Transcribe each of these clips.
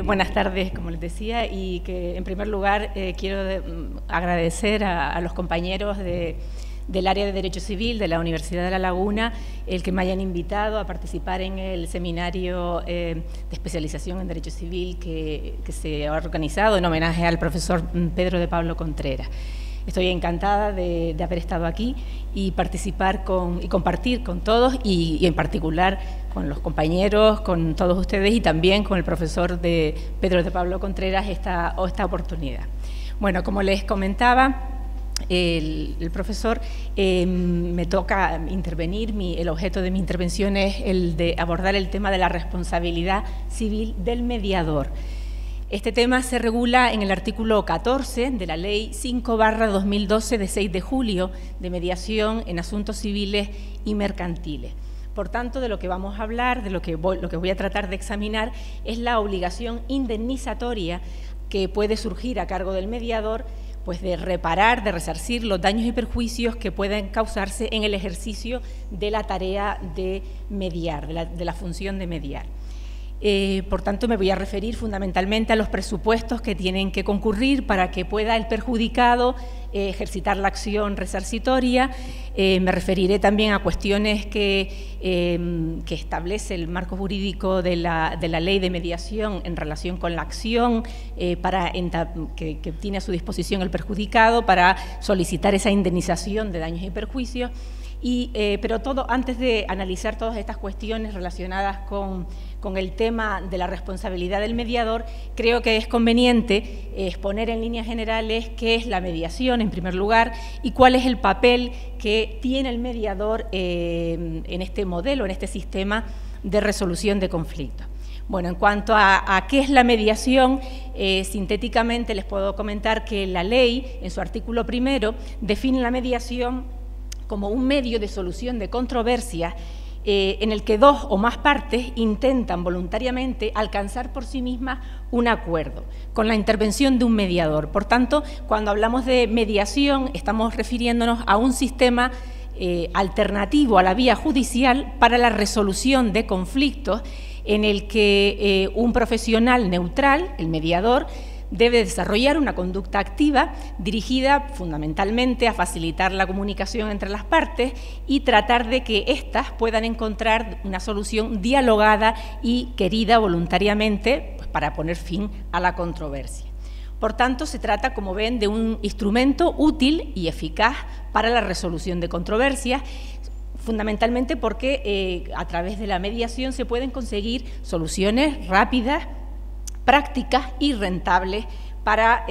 Buenas tardes, como les decía, y que en primer lugar quiero agradecer a los compañeros del área de Derecho Civil de la Universidad de La Laguna el que me hayan invitado a participar en el seminario de especialización en Derecho Civil que se ha organizado en homenaje al profesor Pedro de Pablo Contreras. Estoy encantada de haber estado aquí y participar y compartir con todos y en particular con los compañeros, con todos ustedes y también con el profesor de Pedro de Pablo Contreras esta oportunidad. Bueno, como les comentaba, el profesor, me toca intervenir, el objeto de mi intervención es el de abordar el tema de la responsabilidad civil del mediador. Este tema se regula en el artículo 14 de la Ley 5/2012 de 6 de julio de mediación en asuntos civiles y mercantiles. Por tanto, de lo que vamos a hablar, de lo que voy a tratar de examinar, es la obligación indemnizatoria que puede surgir a cargo del mediador, pues de reparar, de resarcir los daños y perjuicios que pueden causarse en el ejercicio de la tarea de mediar, de la función de mediar. Por tanto, me voy a referir fundamentalmente a los presupuestos que tienen que concurrir para que pueda el perjudicado ejercitar la acción resarcitoria. Me referiré también a cuestiones que establece el marco jurídico de la ley de mediación en relación con la acción que tiene a su disposición el perjudicado para solicitar esa indemnización de daños y perjuicios. Pero antes de analizar todas estas cuestiones relacionadas con el tema de la responsabilidad del mediador, creo que es conveniente exponer en líneas generales qué es la mediación, en primer lugar, y cuál es el papel que tiene el mediador en este modelo, en este sistema de resolución de conflictos. Bueno, en cuanto a qué es la mediación, sintéticamente les puedo comentar que la ley, en su artículo 1, define la mediación como un medio de solución de controversias en el que dos o más partes intentan voluntariamente alcanzar por sí mismas un acuerdo, con la intervención de un mediador. Por tanto, cuando hablamos de mediación, estamos refiriéndonos a un sistema alternativo a la vía judicial para la resolución de conflictos en el que un profesional neutral, el mediador, debe desarrollar una conducta activa dirigida fundamentalmente a facilitar la comunicación entre las partes y tratar de que éstas puedan encontrar una solución dialogada y querida voluntariamente, pues, para poner fin a la controversia. Por tanto, se trata, como ven, de un instrumento útil y eficaz para la resolución de controversias, fundamentalmente porque a través de la mediación se pueden conseguir soluciones rápidas, prácticas y rentables para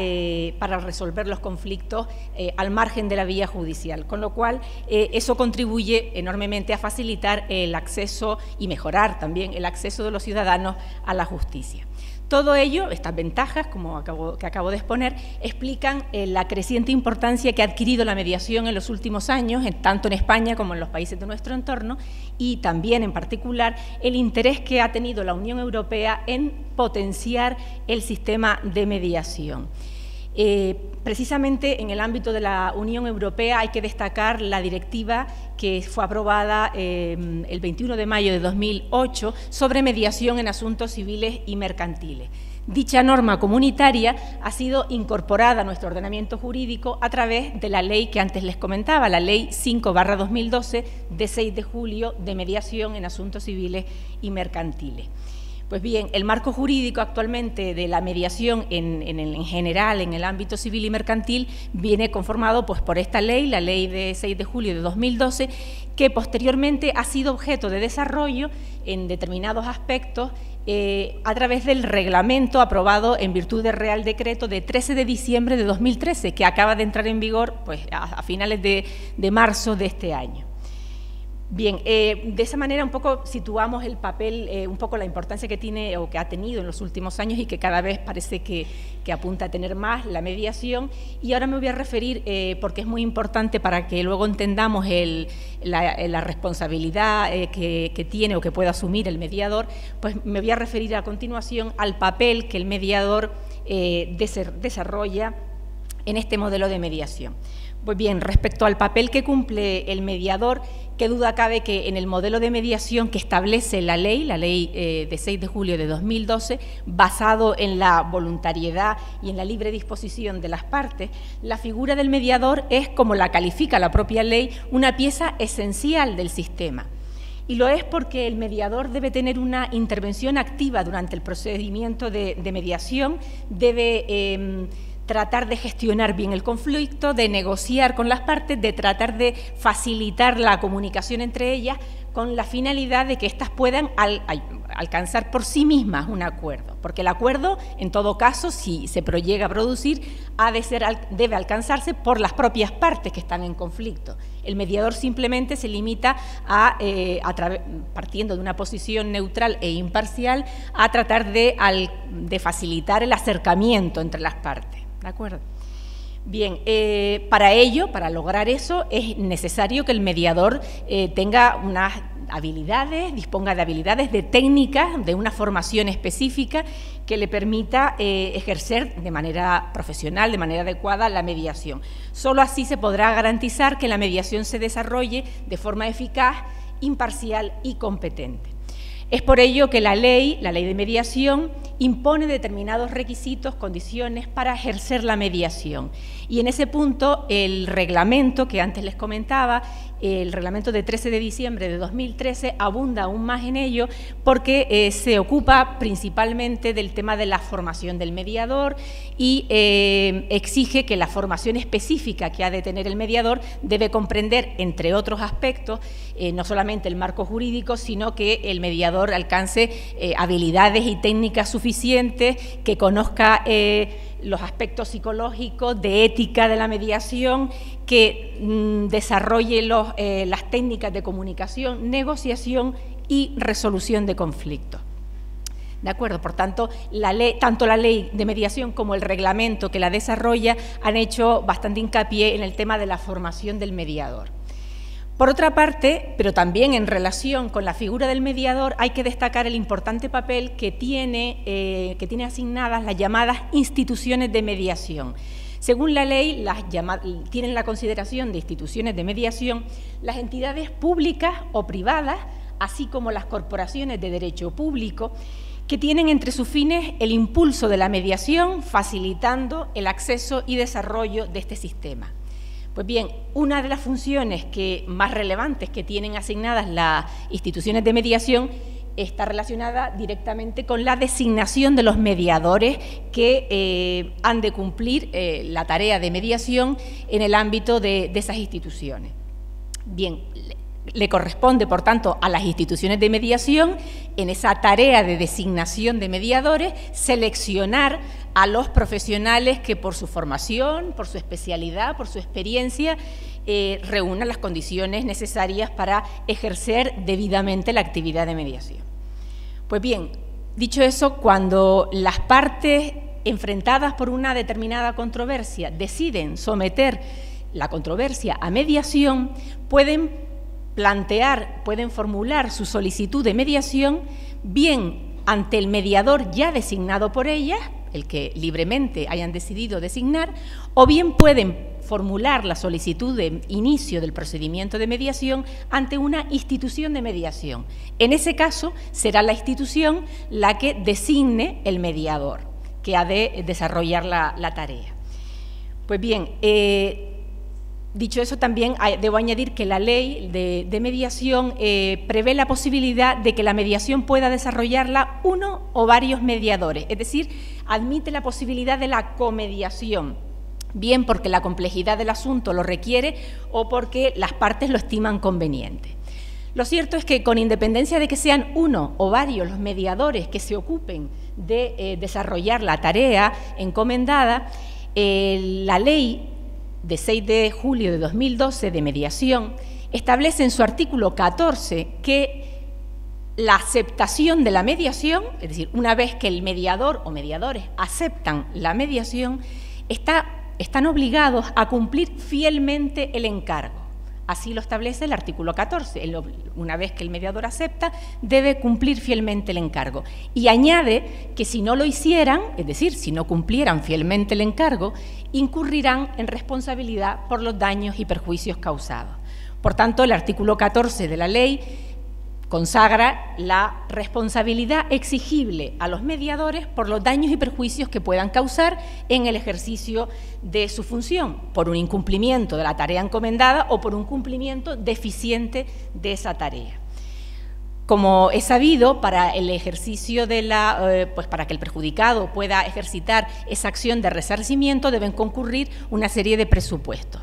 resolver los conflictos al margen de la vía judicial, con lo cual eso contribuye enormemente a facilitar el acceso y mejorar también el acceso de los ciudadanos a la justicia. Todo ello, estas ventajas, que acabo de exponer, explican la creciente importancia que ha adquirido la mediación en los últimos años, tanto en España como en los países de nuestro entorno, y también, en particular, el interés que ha tenido la Unión Europea en potenciar el sistema de mediación. Precisamente en el ámbito de la Unión Europea hay que destacar la directiva que fue aprobada el 21 de mayo de 2008 sobre mediación en asuntos civiles y mercantiles. Dicha norma comunitaria ha sido incorporada a nuestro ordenamiento jurídico a través de la ley que antes les comentaba, la Ley 5/2012 de 6 de julio de mediación en asuntos civiles y mercantiles. Pues bien, el marco jurídico actualmente de la mediación en general, en el ámbito civil y mercantil, viene conformado pues, por esta ley, la Ley de 6 de julio de 2012, que posteriormente ha sido objeto de desarrollo en determinados aspectos a través del reglamento aprobado en virtud del Real Decreto de 13 de diciembre de 2013, que acaba de entrar en vigor pues, a finales de marzo de este año. Bien, de esa manera un poco situamos el papel, un poco la importancia que tiene o que ha tenido en los últimos años y que cada vez parece que apunta a tener más la mediación. Y ahora me voy a referir, porque es muy importante para que luego entendamos la responsabilidad que tiene o que puede asumir el mediador, pues me voy a referir a continuación al papel que el mediador desarrolla en este modelo de mediación. Pues bien, respecto al papel que cumple el mediador, qué duda cabe que en el modelo de mediación que establece la ley de 6 de julio de 2012, basado en la voluntariedad y en la libre disposición de las partes, la figura del mediador es, como la califica la propia ley, una pieza esencial del sistema. Y lo es porque el mediador debe tener una intervención activa durante el procedimiento de mediación, debe tratar de gestionar bien el conflicto, de negociar con las partes, de tratar de facilitar la comunicación entre ellas con la finalidad de que éstas puedan alcanzar por sí mismas un acuerdo. Porque el acuerdo, en todo caso, si se llega a producir, debe alcanzarse por las propias partes que están en conflicto. El mediador simplemente se limita partiendo de una posición neutral e imparcial, a tratar de facilitar el acercamiento entre las partes. ¿De acuerdo? Bien, para ello, para lograr eso, es necesario que el mediador tenga unas habilidades, disponga de habilidades, de técnicas, de una formación específica que le permita ejercer de manera profesional, de manera adecuada, la mediación. Solo así se podrá garantizar que la mediación se desarrolle de forma eficaz, imparcial y competente. Es por ello que la ley de mediación, impone determinados requisitos, condiciones para ejercer la mediación. Y en ese punto, el reglamento que antes les comentaba, el reglamento de 13 de diciembre de 2013, abunda aún más en ello porque se ocupa principalmente del tema de la formación del mediador y exige que la formación específica que ha de tener el mediador debe comprender, entre otros aspectos, no solamente el marco jurídico, sino que el mediador alcance habilidades y técnicas suficientes, que conozca los aspectos psicológicos, de ética de la mediación, que desarrolle las técnicas de comunicación, negociación y resolución de conflictos. ¿De acuerdo? Por tanto, tanto la ley de mediación como el reglamento que la desarrolla han hecho bastante hincapié en el tema de la formación del mediador. Por otra parte, pero también en relación con la figura del mediador, hay que destacar el importante papel que tiene asignadas las llamadas instituciones de mediación. Según la ley, tienen la consideración de instituciones de mediación las entidades públicas o privadas, así como las corporaciones de derecho público, que tienen entre sus fines el impulso de la mediación, facilitando el acceso y desarrollo de este sistema. Pues bien, una de las funciones más relevantes que tienen asignadas las instituciones de mediación está relacionada directamente con la designación de los mediadores que han de cumplir la tarea de mediación en el ámbito de esas instituciones. Bien, le corresponde, por tanto, a las instituciones de mediación, en esa tarea de designación de mediadores, seleccionar a los profesionales que por su formación, por su especialidad, por su experiencia, reúnan las condiciones necesarias para ejercer debidamente la actividad de mediación. Pues bien, dicho eso, cuando las partes enfrentadas por una determinada controversia deciden someter la controversia a mediación, pueden formular su solicitud de mediación bien ante el mediador ya designado por ellas, el que libremente hayan decidido designar, o bien pueden formular la solicitud de inicio del procedimiento de mediación ante una institución de mediación. En ese caso, será la institución la que designe el mediador, que ha de desarrollar la tarea. Pues bien, dicho eso, también debo añadir que la ley de mediación prevé la posibilidad de que la mediación pueda desarrollarla uno o varios mediadores, es decir, admite la posibilidad de la comediación, bien porque la complejidad del asunto lo requiere o porque las partes lo estiman conveniente. Lo cierto es que, con independencia de que sean uno o varios los mediadores que se ocupen de desarrollar la tarea encomendada, la ley de 6 de julio de 2012 de mediación establece en su artículo 14 que la aceptación de la mediación, es decir, una vez que el mediador o mediadores aceptan la mediación, están obligados a cumplir fielmente el encargo, Así lo establece el artículo 14. Una vez que el mediador acepta, debe cumplir fielmente el encargo. Y añade que si no lo hicieran, es decir, si no cumplieran fielmente el encargo, incurrirán en responsabilidad por los daños y perjuicios causados. Por tanto, el artículo 14 de la ley consagra la responsabilidad exigible a los mediadores por los daños y perjuicios que puedan causar en el ejercicio de su función, por un incumplimiento de la tarea encomendada o por un cumplimiento deficiente de esa tarea. Como es sabido, para el ejercicio de para que el perjudicado pueda ejercitar esa acción de resarcimiento deben concurrir una serie de presupuestos.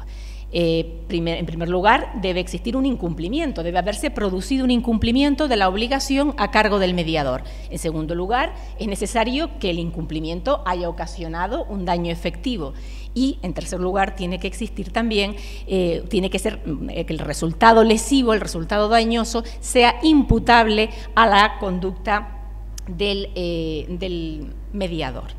En primer lugar, debe existir un incumplimiento, debe haberse producido un incumplimiento de la obligación a cargo del mediador. En segundo lugar, es necesario que el incumplimiento haya ocasionado un daño efectivo. Y, en tercer lugar, tiene que existir también, tiene que ser que el resultado lesivo, el resultado dañoso, sea imputable a la conducta del mediador.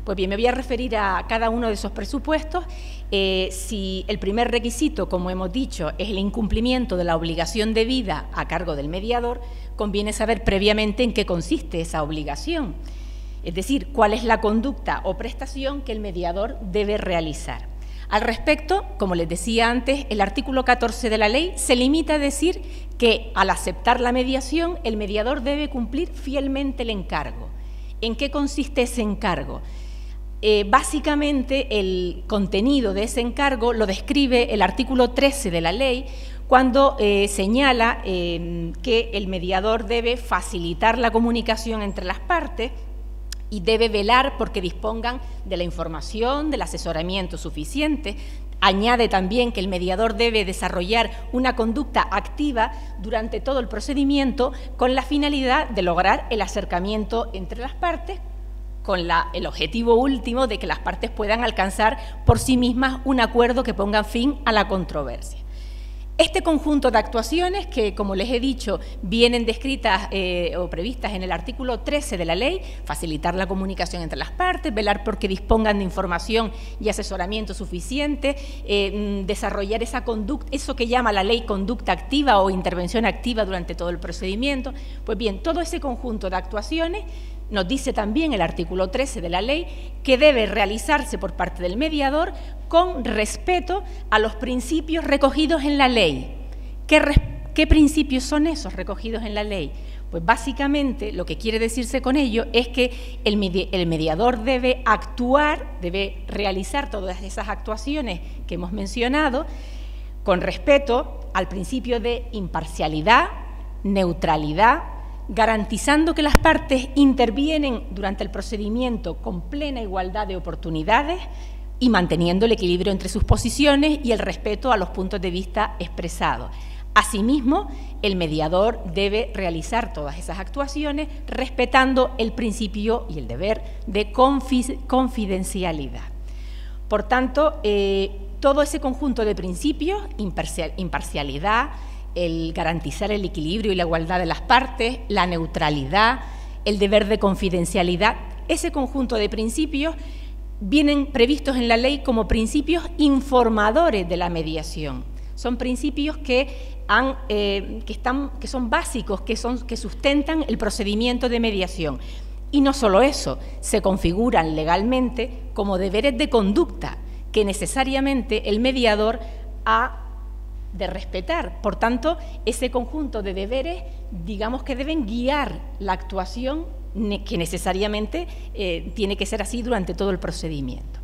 Pues bien, me voy a referir a cada uno de esos presupuestos. Si el primer requisito, como hemos dicho, es el incumplimiento de la obligación debida a cargo del mediador, conviene saber previamente en qué consiste esa obligación, es decir, cuál es la conducta o prestación que el mediador debe realizar. Al respecto, como les decía antes, el artículo 14 de la ley se limita a decir que al aceptar la mediación, el mediador debe cumplir fielmente el encargo. ¿En qué consiste ese encargo? Básicamente el contenido de ese encargo lo describe el artículo 13 de la ley cuando señala que el mediador debe facilitar la comunicación entre las partes y debe velar porque dispongan de la información, del asesoramiento suficiente. Añade también que el mediador debe desarrollar una conducta activa durante todo el procedimiento con la finalidad de lograr el acercamiento entre las partes, con el objetivo último de que las partes puedan alcanzar por sí mismas un acuerdo que ponga fin a la controversia. Este conjunto de actuaciones que, como les he dicho, vienen descritas o previstas en el artículo 13 de la ley, facilitar la comunicación entre las partes, velar porque dispongan de información y asesoramiento suficiente, desarrollar esa conducta, eso que llama la ley conducta activa o intervención activa durante todo el procedimiento. Pues bien, todo ese conjunto de actuaciones nos dice también el artículo 13 de la ley que debe realizarse por parte del mediador con respeto a los principios recogidos en la ley. ¿Qué principios son esos recogidos en la ley? Pues básicamente lo que quiere decirse con ello es que el mediador debe actuar, debe realizar todas esas actuaciones que hemos mencionado con respeto al principio de imparcialidad, neutralidad, garantizando que las partes intervienen durante el procedimiento con plena igualdad de oportunidades y manteniendo el equilibrio entre sus posiciones y el respeto a los puntos de vista expresados. Asimismo, el mediador debe realizar todas esas actuaciones respetando el principio y el deber de confidencialidad. Por tanto, todo ese conjunto de principios, imparcialidad, el garantizar el equilibrio y la igualdad de las partes, la neutralidad, el deber de confidencialidad, ese conjunto de principios vienen previstos en la ley como principios informadores de la mediación. Son principios que son básicos, que sustentan el procedimiento de mediación. Y no solo eso, se configuran legalmente como deberes de conducta que necesariamente el mediador ha de respetar. Por tanto, ese conjunto de deberes, digamos que deben guiar la actuación que necesariamente tiene que ser así durante todo el procedimiento.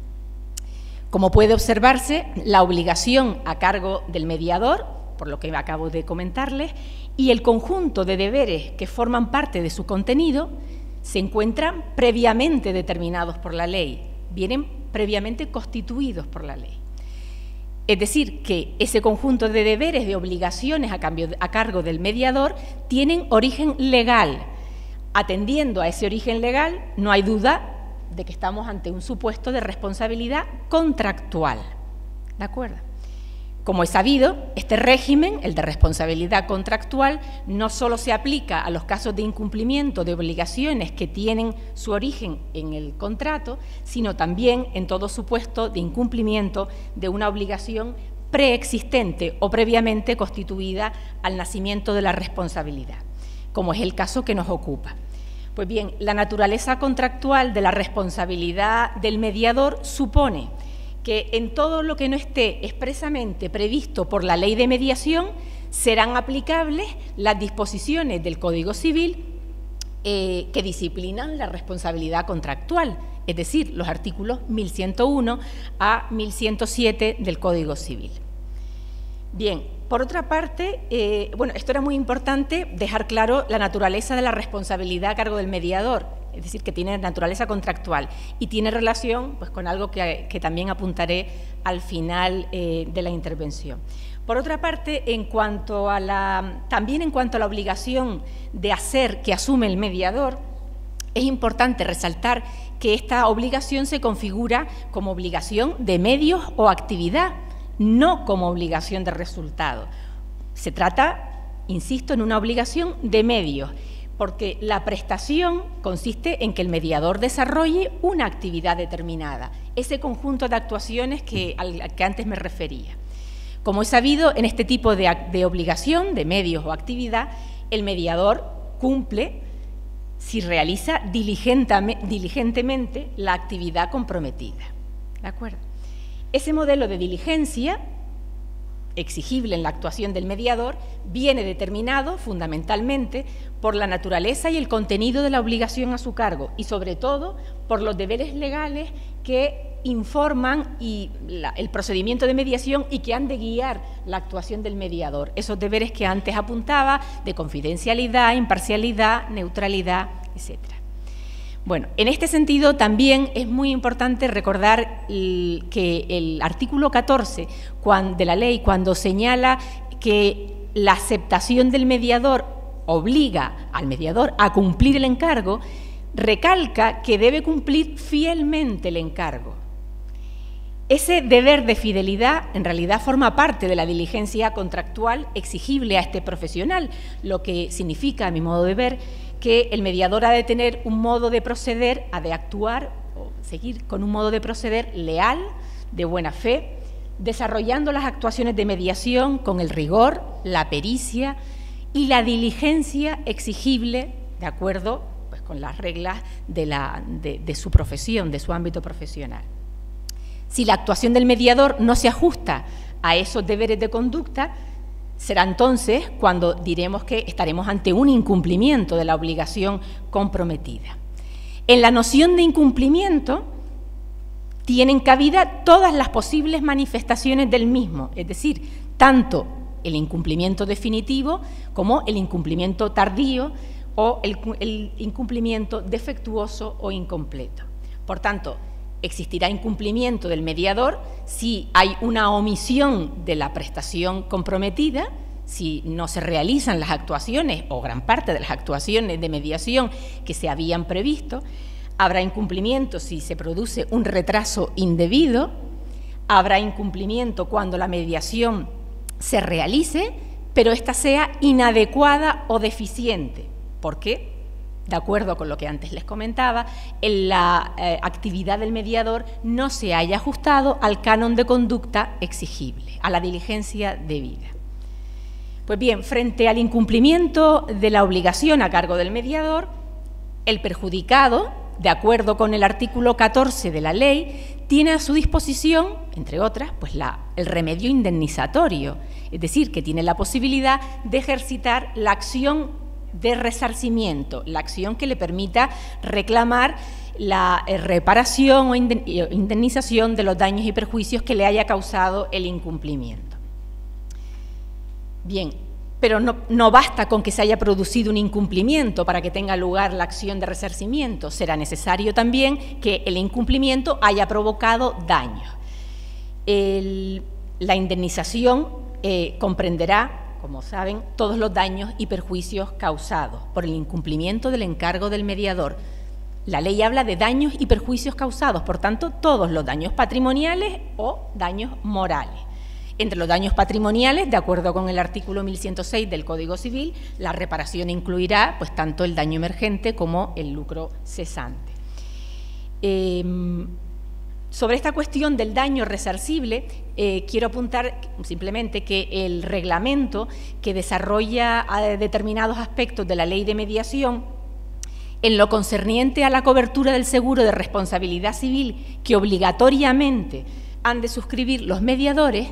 Como puede observarse, la obligación a cargo del mediador, por lo que acabo de comentarles, y el conjunto de deberes que forman parte de su contenido se encuentran previamente determinados por la ley, vienen previamente constituidos por la ley. Es decir, que ese conjunto de deberes, de obligaciones a cargo del mediador, tienen origen legal. Atendiendo a ese origen legal, no hay duda de que estamos ante un supuesto de responsabilidad contractual. ¿De acuerdo? Como es sabido, este régimen, el de responsabilidad contractual, no solo se aplica a los casos de incumplimiento de obligaciones que tienen su origen en el contrato, sino también en todo supuesto de incumplimiento de una obligación preexistente o previamente constituida al nacimiento de la responsabilidad, como es el caso que nos ocupa. Pues bien, la naturaleza contractual de la responsabilidad del mediador supone que en todo lo que no esté expresamente previsto por la ley de mediación serán aplicables las disposiciones del Código Civil que disciplinan la responsabilidad contractual, es decir, los artículos 1101 a 1107 del Código Civil. Bien, por otra parte, bueno, esto era muy importante dejar claro la naturaleza de la responsabilidad a cargo del mediador, es decir, que tiene naturaleza contractual y tiene relación pues, con algo que también apuntaré al final de la intervención. Por otra parte, también en cuanto a la obligación de hacer que asume el mediador, es importante resaltar que esta obligación se configura como obligación de medios o actividad, no como obligación de resultado. Se trata, insisto, en una obligación de medios, porque la prestación consiste en que el mediador desarrolle una actividad determinada, ese conjunto de actuaciones al que antes me refería. Como es sabido, en este tipo de obligación, de medios o actividad, el mediador cumple si realiza diligentemente la actividad comprometida. ¿De acuerdo? Ese modelo de diligencia exigible en la actuación del mediador viene determinado fundamentalmente por la naturaleza y el contenido de la obligación a su cargo y sobre todo por los deberes legales que informan el procedimiento de mediación y que han de guiar la actuación del mediador. Esos deberes que antes apuntaba de confidencialidad, imparcialidad, neutralidad, etcétera. Bueno, en este sentido también es muy importante recordar que el artículo 14 de la ley, cuando señala que la aceptación del mediador obliga al mediador a cumplir el encargo, recalca que debe cumplir fielmente el encargo. Ese deber de fidelidad en realidad forma parte de la diligencia contractual exigible a este profesional, lo que significa, a mi modo de ver, que el mediador ha de tener un modo de proceder, ha de actuar o seguir con un modo de proceder leal, de buena fe, desarrollando las actuaciones de mediación con el rigor, la pericia y la diligencia exigible de acuerdo pues, con las reglas de su profesión, de su ámbito profesional. Si la actuación del mediador no se ajusta a esos deberes de conducta, será entonces cuando diremos que estaremos ante un incumplimiento de la obligación comprometida. En la noción de incumplimiento tienen cabida todas las posibles manifestaciones del mismo, es decir, tanto el incumplimiento definitivo como el incumplimiento tardío o el incumplimiento defectuoso o incompleto. Por tanto, existirá incumplimiento del mediador si hay una omisión de la prestación comprometida, si no se realizan las actuaciones o gran parte de las actuaciones de mediación que se habían previsto. Habrá incumplimiento si se produce un retraso indebido, habrá incumplimiento cuando la mediación se realice, pero ésta sea inadecuada o deficiente. ¿Por qué? De acuerdo con lo que antes les comentaba, en la actividad del mediador no se haya ajustado al canon de conducta exigible, a la diligencia debida. Pues bien, frente al incumplimiento de la obligación a cargo del mediador, el perjudicado, de acuerdo con el artículo 14 de la ley, tiene a su disposición, entre otras, pues el remedio indemnizatorio, es decir, que tiene la posibilidad de ejercitar la acción de resarcimiento, la acción que le permita reclamar la reparación o indemnización de los daños y perjuicios que le haya causado el incumplimiento. Bien, pero no basta con que se haya producido un incumplimiento para que tenga lugar la acción de resarcimiento, será necesario también que el incumplimiento haya provocado daños. La indemnización comprenderá, como saben, todos los daños y perjuicios causados por el incumplimiento del encargo del mediador. La ley habla de daños y perjuicios causados, por tanto, todos los daños patrimoniales o daños morales. Entre los daños patrimoniales, de acuerdo con el artículo 1106 del Código Civil, la reparación incluirá pues, tanto el daño emergente como el lucro cesante. Sobre esta cuestión del daño resarcible, quiero apuntar simplemente que el reglamento que desarrolla determinados aspectos de la ley de mediación, en lo concerniente a la cobertura del seguro de responsabilidad civil que obligatoriamente han de suscribir los mediadores,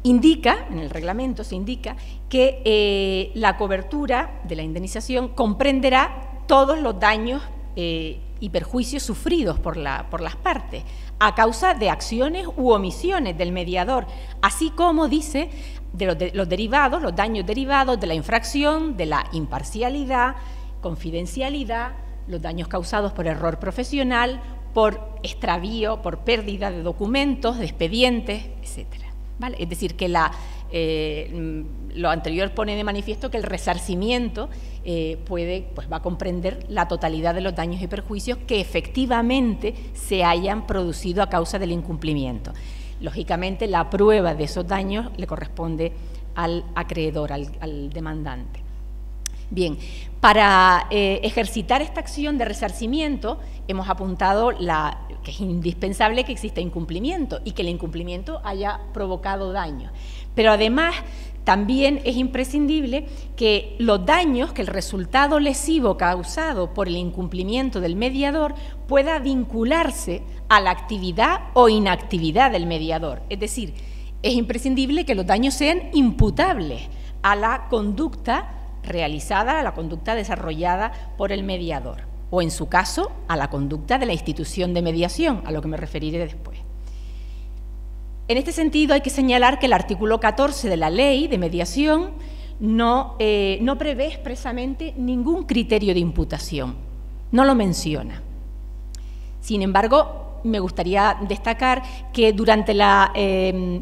indica, en el reglamento se indica, que la cobertura de la indemnización comprenderá todos los daños y perjuicios sufridos por las partes a causa de acciones u omisiones del mediador, así como dice de los derivados, los daños derivados de la infracción, de la imparcialidad, confidencialidad, los daños causados por error profesional, por extravío, por pérdida de documentos, de expedientes, etcétera. ¿Vale? Es decir, que lo anterior pone de manifiesto que el resarcimiento va a comprender la totalidad de los daños y perjuicios que efectivamente se hayan producido a causa del incumplimiento. Lógicamente, la prueba de esos daños le corresponde al acreedor, al demandante. Bien, para ejercitar esta acción de resarcimiento hemos apuntado que es indispensable que exista incumplimiento y que el incumplimiento haya provocado daño. Pero además también es imprescindible que los daños, que el resultado lesivo causado por el incumplimiento del mediador pueda vincularse a la actividad o inactividad del mediador. Es decir, es imprescindible que los daños sean imputables a la conducta realizada, a la conducta desarrollada por el mediador, o en su caso, a la conducta de la institución de mediación, a lo que me referiré después. En este sentido, hay que señalar que el artículo 14 de la Ley de Mediación no prevé expresamente ningún criterio de imputación, no lo menciona. Sin embargo, me gustaría destacar que durante en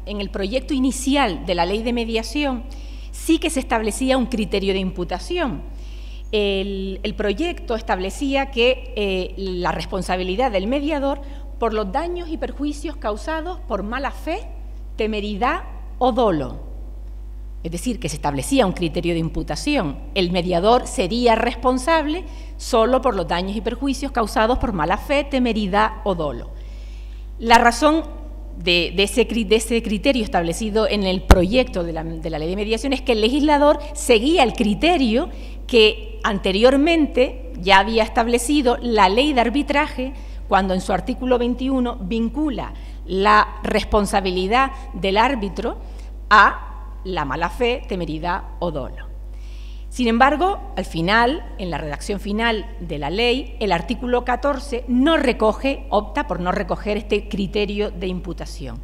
el proyecto inicial de la Ley de Mediación sí que se establecía un criterio de imputación. El proyecto establecía que la responsabilidad del mediador por los daños y perjuicios causados por mala fe, temeridad o dolo. Es decir, que se establecía un criterio de imputación. El mediador sería responsable solo por los daños y perjuicios causados por mala fe, temeridad o dolo. La razón de ese criterio establecido en el proyecto de la Ley de Mediación es que el legislador seguía el criterio que anteriormente ya había establecido la Ley de Arbitraje, cuando en su artículo 21 vincula la responsabilidad del árbitro a la mala fe, temeridad o dolo. Sin embargo, al final, en la redacción final de la ley, el artículo 14 opta por no recoger este criterio de imputación.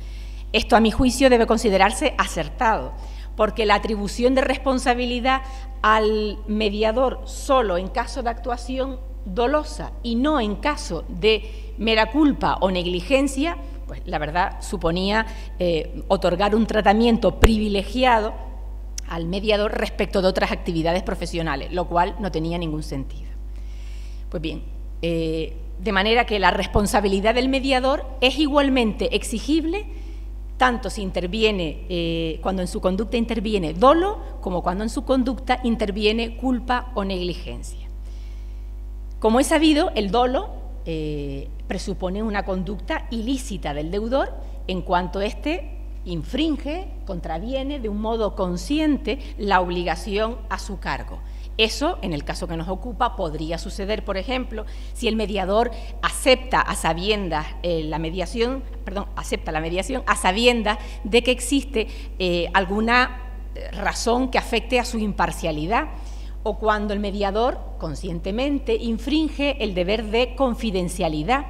Esto, a mi juicio, debe considerarse acertado, porque la atribución de responsabilidad al mediador solo en caso de actuación dolosa y no en caso de mera culpa o negligencia, pues la verdad suponía otorgar un tratamiento privilegiado al mediador respecto de otras actividades profesionales, lo cual no tenía ningún sentido. Pues bien, de manera que la responsabilidad del mediador es igualmente exigible tanto si interviene, cuando en su conducta interviene dolo, como cuando en su conducta interviene culpa o negligencia. Como es sabido, el dolo presupone una conducta ilícita del deudor en cuanto éste infringe, contraviene de un modo consciente la obligación a su cargo. Eso, en el caso que nos ocupa, podría suceder, por ejemplo, si el mediador acepta la mediación a sabiendas de que existe alguna razón que afecte a su imparcialidad, o cuando el mediador conscientemente infringe el deber de confidencialidad.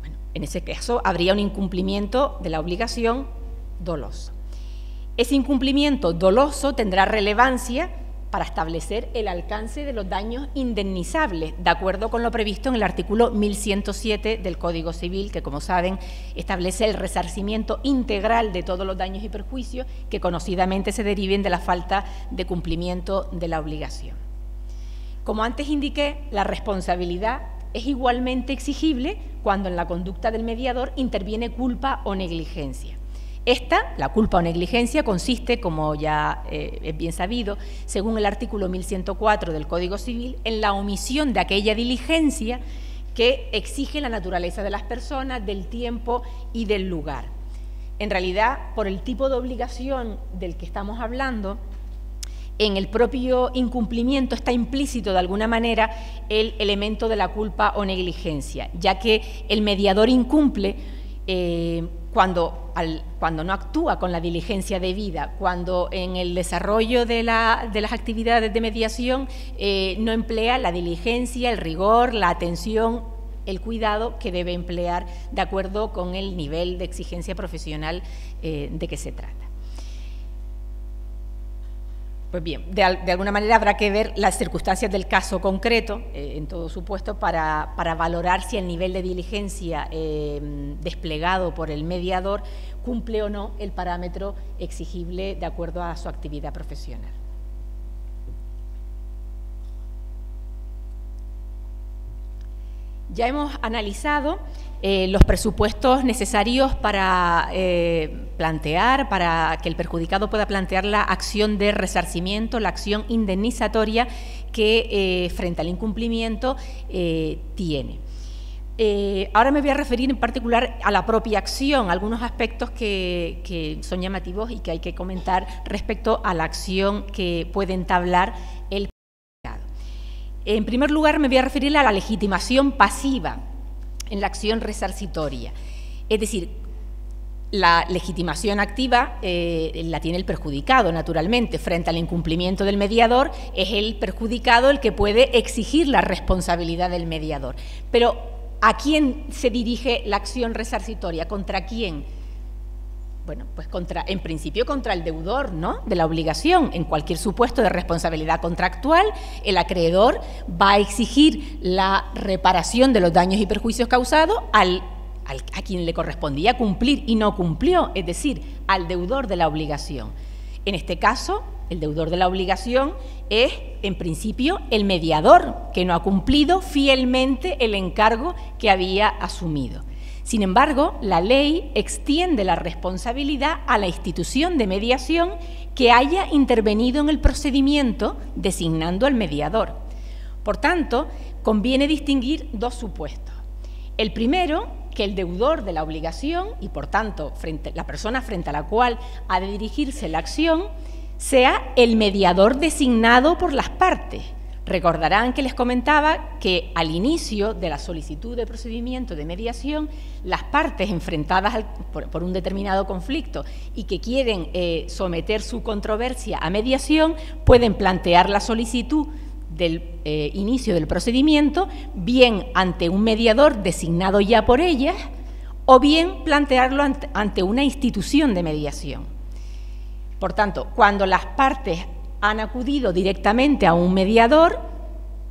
Bueno, en ese caso habría un incumplimiento de la obligación doloso. Ese incumplimiento doloso tendrá relevancia para establecer el alcance de los daños indemnizables, de acuerdo con lo previsto en el artículo 1107 del Código Civil, que, como saben, establece el resarcimiento integral de todos los daños y perjuicios que conocidamente se deriven de la falta de cumplimiento de la obligación. Como antes indiqué, la responsabilidad es igualmente exigible cuando en la conducta del mediador interviene culpa o negligencia. La culpa o negligencia, consiste, como ya es bien sabido, según el artículo 1104 del Código Civil, en la omisión de aquella diligencia que exige la naturaleza de las personas, del tiempo y del lugar. En realidad, por el tipo de obligación del que estamos hablando, en el propio incumplimiento está implícito de alguna manera el elemento de la culpa o negligencia, ya que el mediador incumple cuando no actúa con la diligencia debida, cuando en el desarrollo de las actividades de mediación no emplea la diligencia, el rigor, la atención, el cuidado que debe emplear de acuerdo con el nivel de exigencia profesional de que se trata. Pues bien, de alguna manera habrá que ver las circunstancias del caso concreto, en todo supuesto, para valorar si el nivel de diligencia desplegado por el mediador cumple o no el parámetro exigible de acuerdo a su actividad profesional. Ya hemos analizado los presupuestos necesarios para para que el perjudicado pueda plantear la acción de resarcimiento, la acción indemnizatoria que frente al incumplimiento tiene. Ahora me voy a referir en particular a la propia acción, algunos aspectos que son llamativos y que hay que comentar respecto a la acción que puede entablar el perjudicado. En primer lugar, me voy a referir a la legitimación pasiva en la acción resarcitoria. Es decir, la legitimación activa la tiene el perjudicado, naturalmente. Frente al incumplimiento del mediador, es el perjudicado el que puede exigir la responsabilidad del mediador. Pero, ¿a quién se dirige la acción resarcitoria? ¿Contra quién? Bueno, pues en principio contra el deudor, ¿no?, de la obligación. En cualquier supuesto de responsabilidad contractual, el acreedor va a exigir la reparación de los daños y perjuicios causados a quien le correspondía cumplir y no cumplió, es decir, al deudor de la obligación. En este caso, el deudor de la obligación es, en principio, el mediador, que no ha cumplido fielmente el encargo que había asumido. Sin embargo, la ley extiende la responsabilidad a la institución de mediación que haya intervenido en el procedimiento designando al mediador. Por tanto, conviene distinguir dos supuestos. El primero, que el deudor de la obligación y, por tanto, la persona frente a la cual ha de dirigirse la acción, sea el mediador designado por las partes. Recordarán que les comentaba que al inicio de la solicitud de procedimiento de mediación, las partes enfrentadas por un determinado conflicto y que quieren someter su controversia a mediación pueden plantear la solicitud del inicio del procedimiento, bien ante un mediador designado ya por ellas, o bien plantearlo ante una institución de mediación. Por tanto, cuando las partes han acudido directamente a un mediador,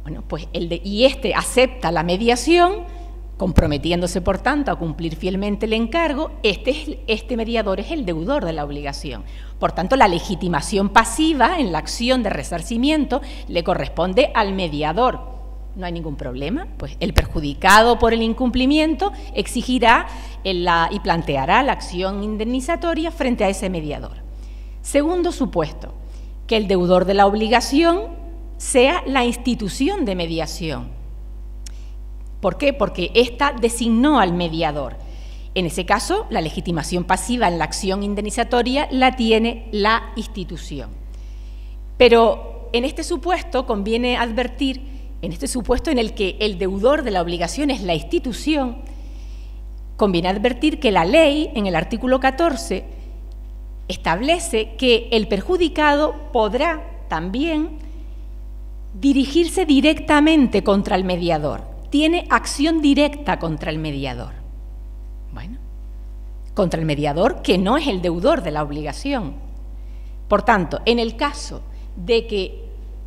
bueno, pues y éste acepta la mediación, comprometiéndose, por tanto, a cumplir fielmente el encargo, este mediador es el deudor de la obligación. Por tanto, la legitimación pasiva en la acción de resarcimiento le corresponde al mediador. No hay ningún problema, pues el perjudicado por el incumplimiento exigirá y planteará la acción indemnizatoria frente a ese mediador. Segundo supuesto, que el deudor de la obligación sea la institución de mediación. ¿Por qué? Porque ésta designó al mediador. En ese caso, la legitimación pasiva en la acción indemnizatoria la tiene la institución. Pero en este supuesto conviene advertir, en este supuesto en el que el deudor de la obligación es la institución, conviene advertir que la ley, en el artículo 14, establece que el perjudicado podrá también dirigirse directamente contra el mediador. Tiene acción directa contra el mediador. Bueno, contra el mediador que no es el deudor de la obligación. Por tanto, en el caso de que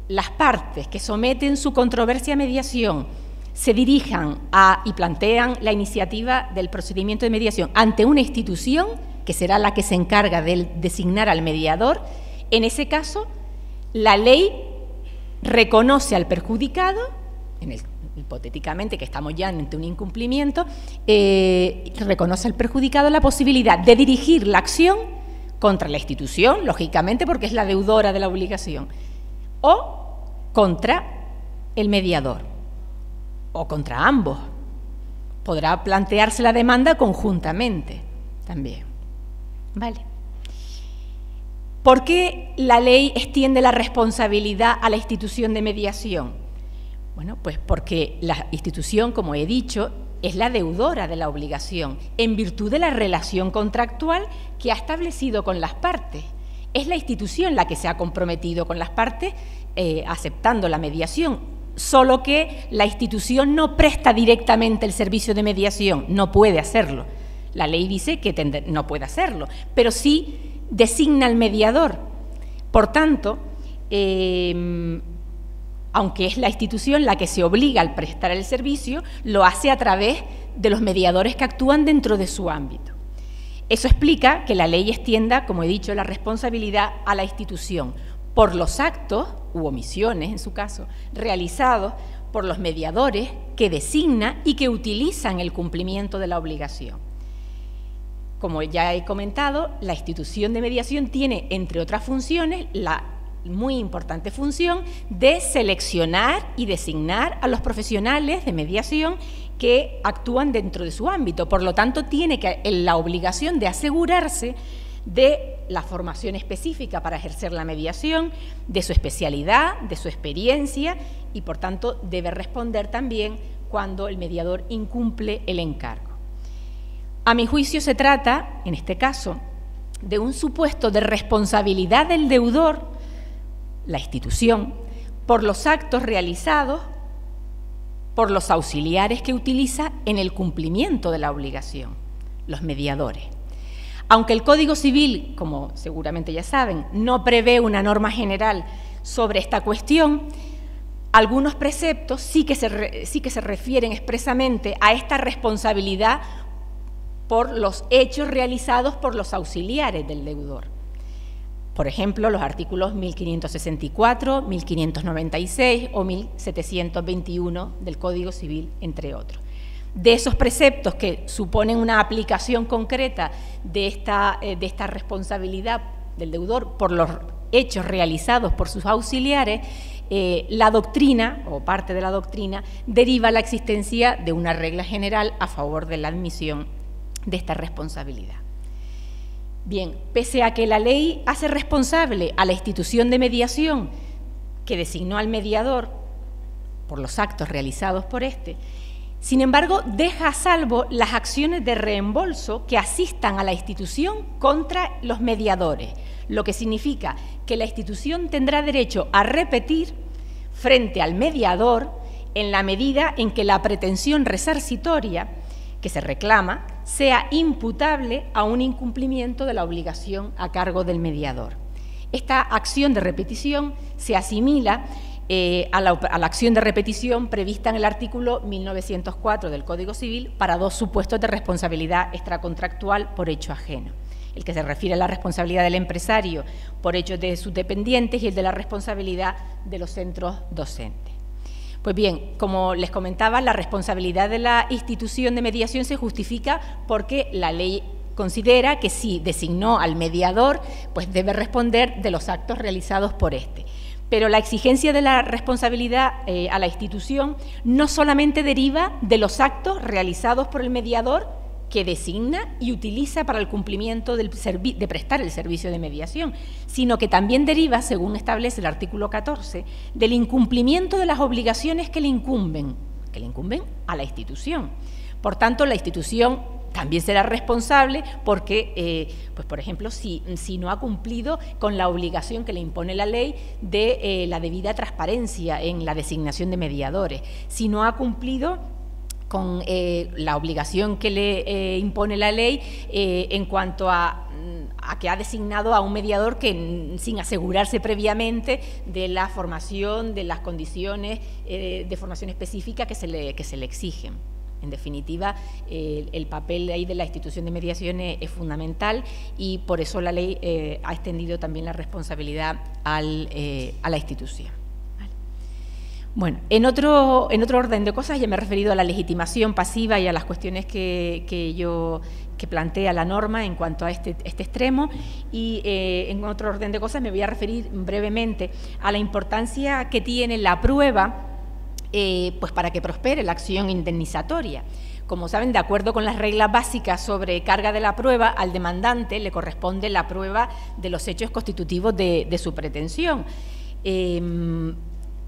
las partes que someten su controversia a mediación se dirijan y plantean la iniciativa del procedimiento de mediación ante una institución, que será la que se encarga de designar al mediador, en ese caso, la ley reconoce al perjudicado, hipotéticamente que estamos ya ante un incumplimiento, reconoce al perjudicado la posibilidad de dirigir la acción contra la institución, lógicamente porque es la deudora de la obligación, o contra el mediador, o contra ambos, podrá plantearse la demanda conjuntamente también. ¿Vale? ¿Por qué la ley extiende la responsabilidad a la institución de mediación? Bueno, pues porque la institución, como he dicho, es la deudora de la obligación, en virtud de la relación contractual que ha establecido con las partes. Es la institución la que se ha comprometido con las partes aceptando la mediación, solo que la institución no presta directamente el servicio de mediación, no puede hacerlo. La ley dice que no puede hacerlo, pero sí designa al mediador. Por tanto, aunque es la institución la que se obliga al prestar el servicio, lo hace a través de los mediadores que actúan dentro de su ámbito. Eso explica que la ley extienda, como he dicho, la responsabilidad a la institución por los actos, u omisiones en su caso, realizados por los mediadores que designa y que utilizan el cumplimiento de la obligación. Como ya he comentado, la institución de mediación tiene, entre otras funciones, la muy importante función de seleccionar y designar a los profesionales de mediación que actúan dentro de su ámbito. Por lo tanto, tiene la obligación de asegurarse de la formación específica para ejercer la mediación, de su especialidad, de su experiencia y, por tanto, debe responder también cuando el mediador incumple el encargo. A mi juicio se trata, en este caso, de un supuesto de responsabilidad del deudor, la institución, por los actos realizados por los auxiliares que utiliza en el cumplimiento de la obligación, los mediadores. Aunque el Código Civil, como seguramente ya saben, no prevé una norma general sobre esta cuestión, algunos preceptos sí que se refieren expresamente a esta responsabilidad por los hechos realizados por los auxiliares del deudor. Por ejemplo, los artículos 1564, 1596 o 1721 del Código Civil, entre otros. De esos preceptos que suponen una aplicación concreta de esta responsabilidad del deudor por los hechos realizados por sus auxiliares, la doctrina, o parte de la doctrina, deriva la existencia de una regla general a favor de la admisión de esta responsabilidad. Bien, pese a que la ley hace responsable a la institución de mediación que designó al mediador por los actos realizados por éste, sin embargo, deja a salvo las acciones de reembolso que asistan a la institución contra los mediadores, lo que significa que la institución tendrá derecho a repetir frente al mediador en la medida en que la pretensión resarcitoria que se reclama sea imputable a un incumplimiento de la obligación a cargo del mediador. Esta acción de repetición se asimila a la acción de repetición prevista en el artículo 1904 del Código Civil para dos supuestos de responsabilidad extracontractual por hecho ajeno. El que se refiere a la responsabilidad del empresario por hechos de sus dependientes y el de la responsabilidad de los centros docentes. Pues bien, como les comentaba, la responsabilidad de la institución de mediación se justifica porque la ley considera que si designó al mediador, pues debe responder de los actos realizados por éste. Pero la exigencia de la responsabilidad a la institución no solamente deriva de los actos realizados por el mediador que designa y utiliza para el cumplimiento de prestar el servicio de mediación, sino que también deriva, según establece el artículo 14, del incumplimiento de las obligaciones que le incumben a la institución. Por tanto, la institución también será responsable porque, pues por ejemplo, si no ha cumplido con la obligación que le impone la ley de la debida transparencia en la designación de mediadores, si no ha cumplido con la obligación que le impone la ley en cuanto a que ha designado a un mediador que sin asegurarse previamente de la formación, de las condiciones de formación específica que se le exigen. En definitiva, el papel ahí de la institución de mediación es fundamental y por eso la ley ha extendido también la responsabilidad a la institución. ¿Vale? Bueno, en otro orden de cosas ya me he referido a la legitimación pasiva y a las cuestiones que plantea la norma en cuanto a este extremo y en otro orden de cosas me voy a referir brevemente a la importancia que tiene la prueba pues para que prospere la acción indemnizatoria. Como saben, de acuerdo con las reglas básicas sobre carga de la prueba, al demandante le corresponde la prueba de los hechos constitutivos de su pretensión.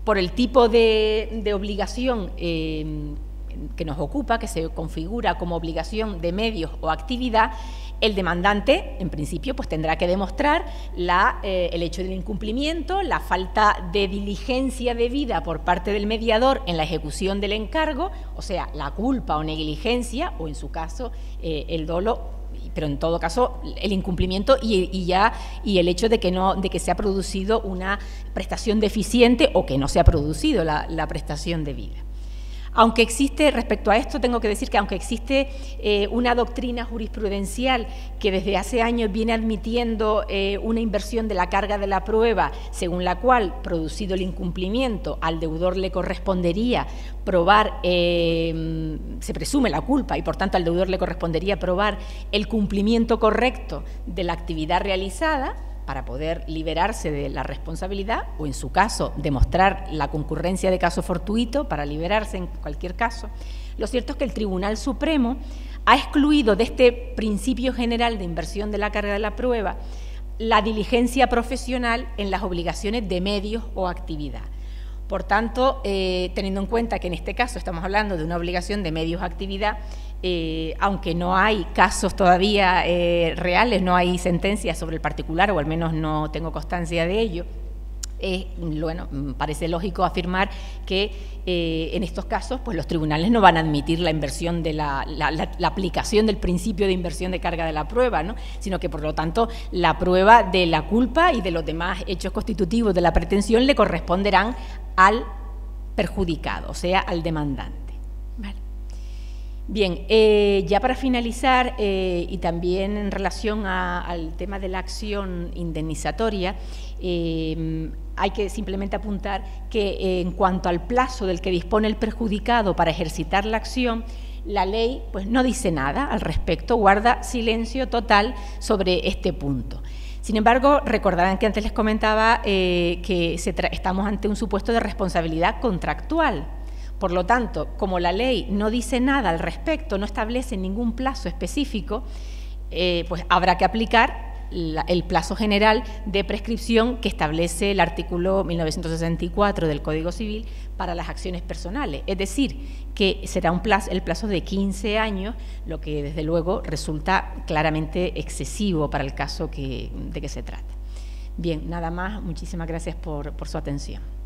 Por el tipo de obligación que nos ocupa, que se configura como obligación de medios o actividad, el demandante, en principio, pues tendrá que demostrar el hecho del incumplimiento, la falta de diligencia debida por parte del mediador en la ejecución del encargo, o sea, la culpa o negligencia, o en su caso, el dolo, pero en todo caso el incumplimiento y el hecho de que se ha producido una prestación deficiente o que no se ha producido la prestación debida. Aunque existe, respecto a esto, tengo que decir que aunque existe una doctrina jurisprudencial que desde hace años viene admitiendo una inversión de la carga de la prueba, según la cual, producido el incumplimiento, al deudor le correspondería probar, se presume la culpa y por tanto al deudor le correspondería probar el cumplimiento correcto de la actividad realizada, para poder liberarse de la responsabilidad o, en su caso, demostrar la concurrencia de caso fortuito para liberarse en cualquier caso. Lo cierto es que el Tribunal Supremo ha excluido de este principio general de inversión de la carga de la prueba la diligencia profesional en las obligaciones de medios o actividad. Por tanto, teniendo en cuenta que en este caso estamos hablando de una obligación de medios o actividad, aunque no hay casos todavía reales, no hay sentencias sobre el particular, o al menos no tengo constancia de ello, bueno, parece lógico afirmar que en estos casos pues los tribunales no van a admitir la inversión de la aplicación del principio de inversión de carga de la prueba, ¿no? Sino que por lo tanto la prueba de la culpa y de los demás hechos constitutivos de la pretensión le corresponderán al perjudicado, o sea, al demandante. Vale. Bien, ya para finalizar y también en relación al tema de la acción indemnizatoria, hay que simplemente apuntar que en cuanto al plazo del que dispone el perjudicado para ejercitar la acción, la ley pues no dice nada al respecto, guarda silencio total sobre este punto. Sin embargo, recordarán que antes les comentaba que estamos ante un supuesto de responsabilidad contractual. Por lo tanto, como la ley no dice nada al respecto, no establece ningún plazo específico, pues habrá que aplicar el plazo general de prescripción que establece el artículo 1964 del Código Civil para las acciones personales. Es decir, que será el plazo de 15 años, lo que desde luego resulta claramente excesivo para el caso de que se trata. Bien, nada más. Muchísimas gracias por su atención.